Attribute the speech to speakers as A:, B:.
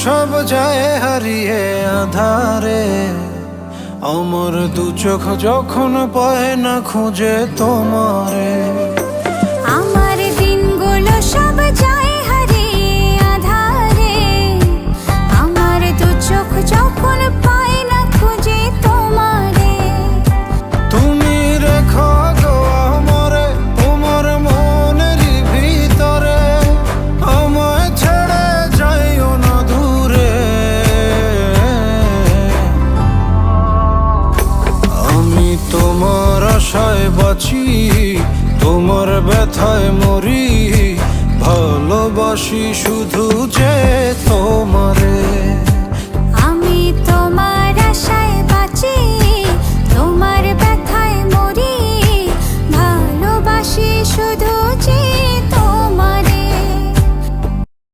A: সব যায় হারিয়ে আধারে, আমার দু চোখ যখন পায় না খুঁজে তোমারে।
B: আমার দিনগুলো সব যায় হারিয়ে আধারে, আমার দু চোখ যখন পায় না খুঁজে তোমারে।
A: তুমি রেখো গো আমরে তোমার মনের ভিতরে, আমায় ছেড়ে যাইও না দূরে। আমি তোমার আশায় বাঁচি, তোমার ব্যথায় মরি, ভালোবাসি শুধু যে তোমারে।